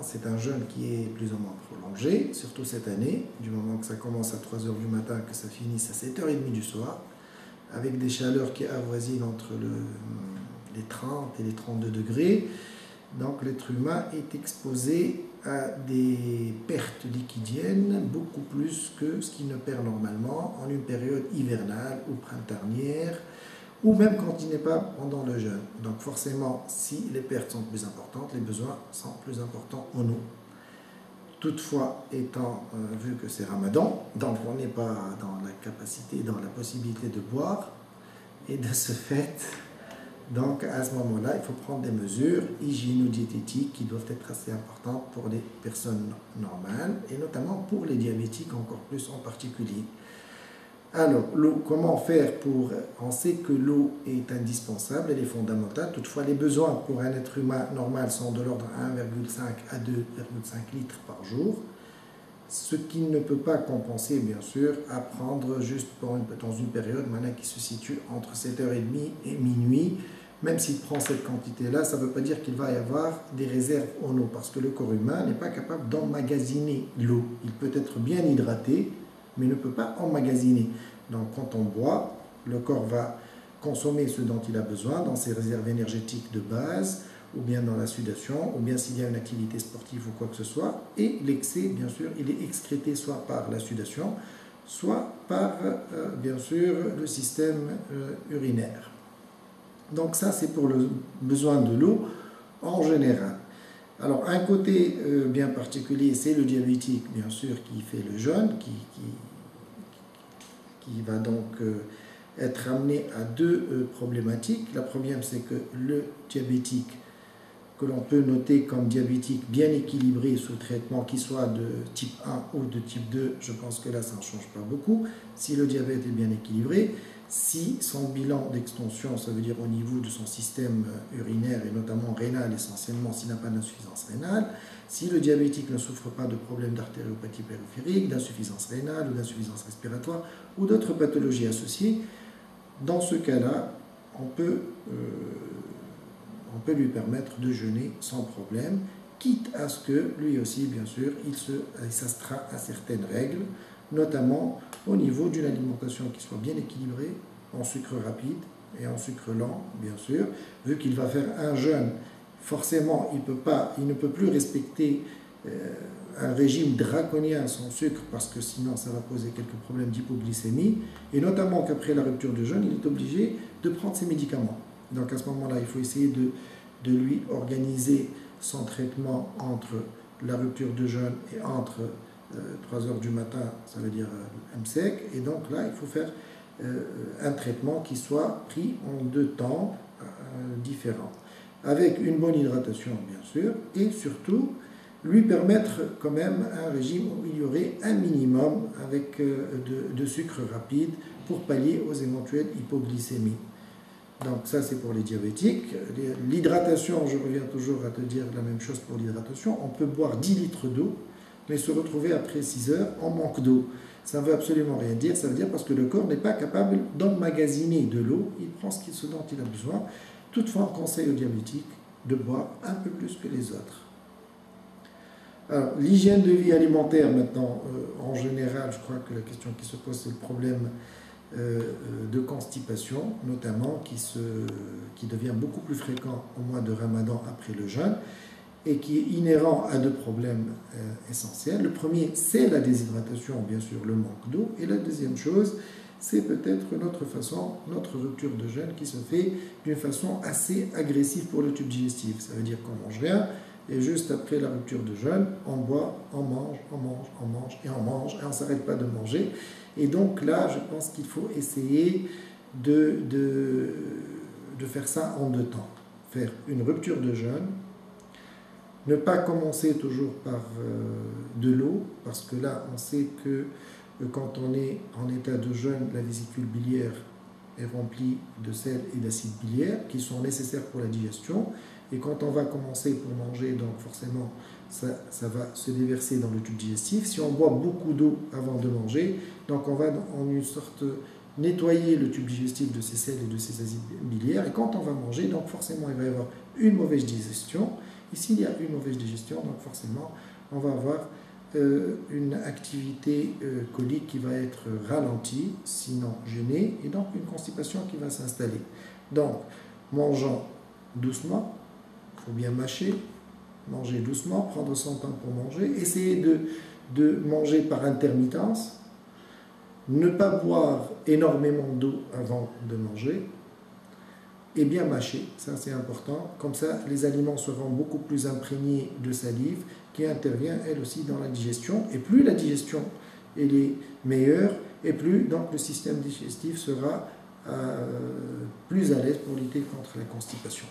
c'est un jeûne qui est plus ou moins prolongé, surtout cette année, du moment que ça commence à 3 heures du matin, que ça finisse à 7h30 du soir, avec des chaleurs qui avoisinent entre les 30 et les 32 degrés. Donc l'être humain est exposé à des pertes liquidiennes beaucoup plus que ce qu'il ne perd normalement en une période hivernale ou printanière, ou même quand il n'est pas pendant le jeûne. Donc forcément, si les pertes sont plus importantes, les besoins sont plus importants en eau. Toutefois, étant vu que c'est Ramadan, donc on n'est pas dans la capacité, dans la possibilité de boire, et de ce fait, donc à ce moment-là, il faut prendre des mesures hygiéno-diététiques qui doivent être assez importantes pour les personnes normales, et notamment pour les diabétiques encore plus en particulier. Alors, l'eau, comment faire pour... On sait que l'eau est indispensable, elle est fondamentale. Toutefois, les besoins pour un être humain normal sont de l'ordre de 1,5 à 2,5 litres par jour. Ce qui ne peut pas compenser, bien sûr, à prendre juste dans une période maintenant qui se situe entre 7h30 et minuit. Même s'il prend cette quantité-là, ça ne veut pas dire qu'il va y avoir des réserves en eau, parce que le corps humain n'est pas capable d'emmagasiner l'eau. Il peut être bien hydraté, mais ne peut pas emmagasiner. Donc quand on boit, le corps va consommer ce dont il a besoin dans ses réserves énergétiques de base, ou bien dans la sudation, ou bien s'il y a une activité sportive ou quoi que ce soit, et l'excès, bien sûr, il est excrété soit par la sudation, soit par, bien sûr, le système urinaire. Donc ça, c'est pour le besoin de l'eau en général. Alors, un côté bien particulier, c'est le diabétique, bien sûr, qui fait le jeûne, qui va donc être amené à deux problématiques. La première, c'est que le diabétique, que l'on peut noter comme diabétique bien équilibré sous traitement, qu'il soit de type 1 ou de type 2, je pense que là, ça ne change pas beaucoup. Si le diabète est bien équilibré, si son bilan d'extension, ça veut dire au niveau de son système urinaire et notamment rénal essentiellement, s'il n'a pas d'insuffisance rénale, si le diabétique ne souffre pas de problèmes d'artériopathie périphérique, d'insuffisance rénale ou d'insuffisance respiratoire ou d'autres pathologies associées, dans ce cas-là, on peut lui permettre de jeûner sans problème, quitte à ce que lui aussi, bien sûr, il s'astreint à certaines règles, notamment au niveau d'une alimentation qui soit bien équilibrée, en sucre rapide et en sucre lent, bien sûr. Vu qu'il va faire un jeûne, forcément, il ne peut plus respecter un régime draconien sans sucre, parce que sinon ça va poser quelques problèmes d'hypoglycémie, et notamment qu'après la rupture de jeûne, il est obligé de prendre ses médicaments. Donc à ce moment-là, il faut essayer de lui organiser son traitement entre la rupture de jeûne et entre 3 heures du matin, ça veut dire MSEC, et donc là, il faut faire un traitement qui soit pris en 2 temps différents, avec une bonne hydratation, bien sûr, et surtout, lui permettre quand même un régime où il y aurait un minimum avec de sucre rapide pour pallier aux éventuelles hypoglycémies. Donc ça, c'est pour les diabétiques. L'hydratation, je reviens toujours à te dire la même chose pour l'hydratation. On peut boire 10 litres d'eau, mais se retrouver après 6 heures en manque d'eau. Ça ne veut absolument rien dire. Ça veut dire parce que le corps n'est pas capable d'emmagasiner de l'eau. Il prend ce dont il a besoin. Toutefois, on conseille aux diabétiques de boire un peu plus que les autres. Alors, l'hygiène de vie alimentaire, maintenant, en général, je crois que la question qui se pose, c'est le problème de constipation, notamment, qui devient beaucoup plus fréquent au mois de Ramadan après le jeûne, et qui est inhérent à 2 problèmes essentiels. Le premier, c'est la déshydratation, bien sûr, le manque d'eau, et la deuxième chose, c'est peut-être notre rupture de jeûne qui se fait d'une façon assez agressive pour le tube digestif. Ça veut dire qu'on mange rien, et juste après la rupture de jeûne, on boit, on mange, et on ne s'arrête pas de manger. Et donc là, je pense qu'il faut essayer de faire ça en 2 temps. Faire une rupture de jeûne, ne pas commencer toujours par de l'eau, parce que là, on sait que quand on est en état de jeûne, la vésicule biliaire est remplie de sel et d'acide biliaire qui sont nécessaires pour la digestion. Et quand on va commencer pour manger, donc forcément, ça va se déverser dans le tube digestif. Si on boit beaucoup d'eau avant de manger, donc on va en une sorte nettoyer le tube digestif de ses sels et de ses acides biliaires. Et quand on va manger, donc forcément, il va y avoir une mauvaise digestion. Ici, il y a une mauvaise digestion, donc forcément, on va avoir une activité colique qui va être ralentie, sinon gênée, et donc une constipation qui va s'installer. Donc, mangeons doucement, il faut bien mâcher, manger doucement, prendre son temps pour manger, essayer de manger par intermittence, ne pas boire énormément d'eau avant de manger, et bien mâcher, ça c'est important, comme ça les aliments seront beaucoup plus imprégnés de salive qui intervient elle aussi dans la digestion, et plus la digestion elle est meilleure, et plus donc le système digestif sera plus à l'aise pour lutter contre la constipation.